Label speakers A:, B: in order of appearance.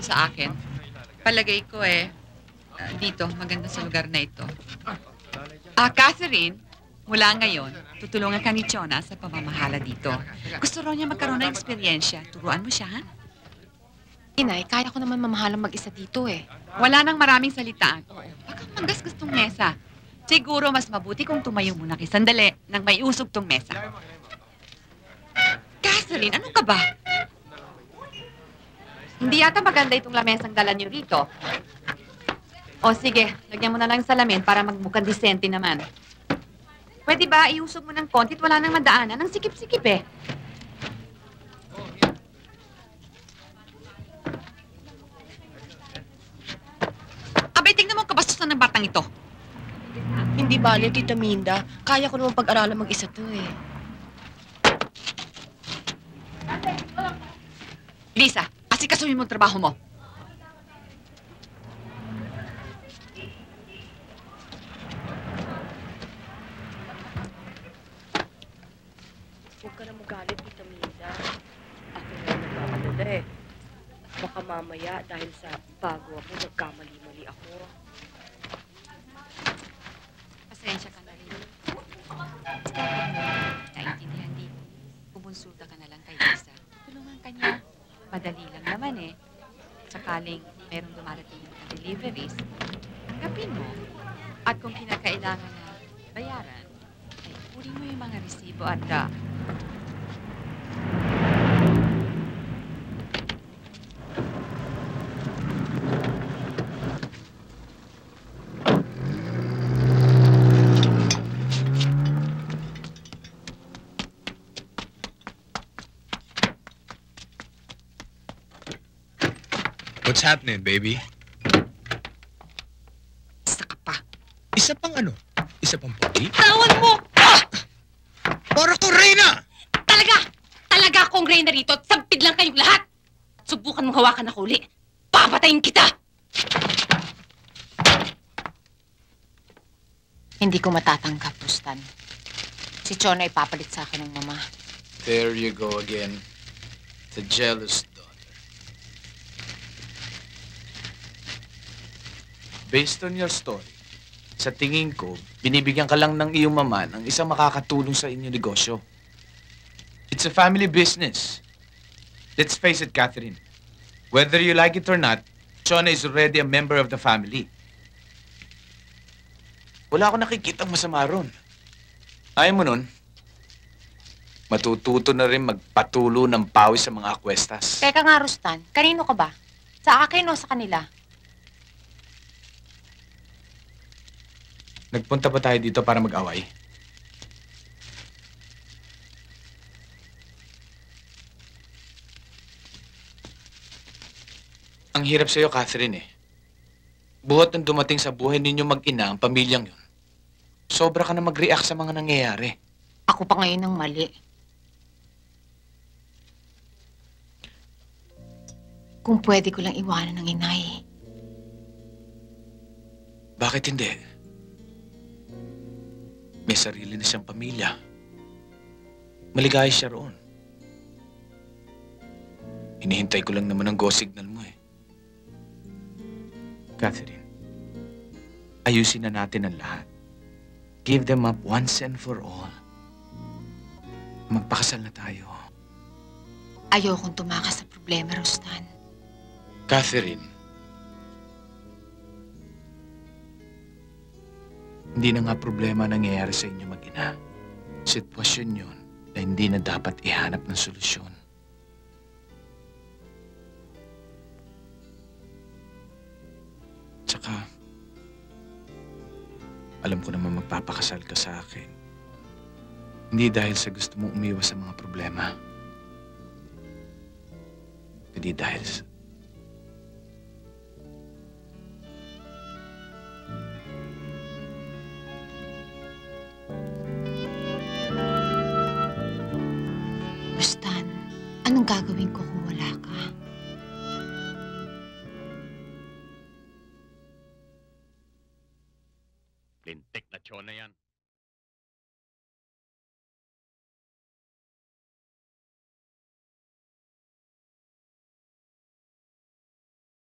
A: sa akin. Palagay ko dito, maganda sa lugar na ito. Catherine, mula ngayon, tutulungan ka ni Chona sa pamamahala dito. Gusto raw niya magkaroon ng eksperyensya. Turuan mo siya, ha?
B: Inay, kaya ko naman mamahalang mag-isa dito eh.
A: Wala nang maraming salitaan. Baka manggas gustong mesa. Siguro mas mabuti kung tumayo muna kay sandali nang may usog tong mesa. Catherine, ano ka ba? Hindi yata maganda itong lamesang dala niyo rito. O sige, lagyan mo na lang salamin para magmukhang disente naman. Pwede ba iusog mo ng konti at wala nang madaanan? Ang sikip-sikip eh. Abay, tingnan mo ang kabastusan ng batang ito.
B: Hindi bale, Tita Minda. Kaya ko naman pag-aralan mag-isa to eh.
A: Lisa, asikasuhin mo ang trabaho mo.
B: Huwag ka na magalit, Tita Minda. Ako na nag-aalala eh. Baka mamaya dahil sa bago ako, nagkamali-mali ako.
A: Pasensya ka na rin. Naintindihan dito. Kumonsulta ka na lang kay Lisa. Tulungan ka niya. Madali lang naman eh. Sakaling merong dumarating na deliveries, tanggapin mo. At kung kinakailangan na bayaran, ay kunin mo yung mga resibo at
C: What's happening, baby?
A: isa ka pa.
C: Isa pang ano? Isa pang pogi?
A: Tawan mo!
C: Para ko, Reyna!
B: Talaga akong Reyna rito at sampid lang kayong lahat. Subukan mong hawakan ako uli. Papatayin kita! Hindi ko matatanggap, Rustan. Si Chona ipapalit sa akin ng mama.
D: There you go again. The jealous daughter. Based on your story, sa tingin ko, binibigyan ka lang ng iyong mama ng isang makakatulong sa inyong negosyo. It's a family business. Let's face it, Catherine. Whether you like it or not, Chona is already a member of the family. Wala akong nakikitang masama ron. Ayaw mo nun, matututo na rin magpatulo ng pawis sa mga akwestas.
B: Teka nga, Rustan. Kanino ka ba? Sa akin o sa kanila?
D: Nagpunta pa tayo dito para mag-away. Ang hirap sa'yo, Catherine eh. Buhat nang dumating sa buhay ninyo mag-ina ang pamilyang yun, sobra ka na mag-react sa mga nangyayari.
B: Ako pa ngayon ang mali. Kung pwede ko lang iwanan ng inay.
D: Bakit hindi? May sarili na siyang pamilya. Maligaya siya roon. Hinihintay ko lang naman ang go signal mo eh. Catherine, ayusin na natin ang lahat. Give them up once and for all. Magpakasal na tayo.
B: Ayokong tumakas sa problema, Rustan.
D: Catherine, hindi na nga problema nangyayari sa inyo mag-ina. Sitwasyon yun na hindi na dapat ihanap ng solusyon. Tsaka, alam ko naman magpapakasal ka sa akin. Hindi dahil sa gusto mong umiwas sa mga problema. Hindi dahil sa...
B: Rustan, anong gagawin ko kung wala ka?
E: Lintik na Chona yan.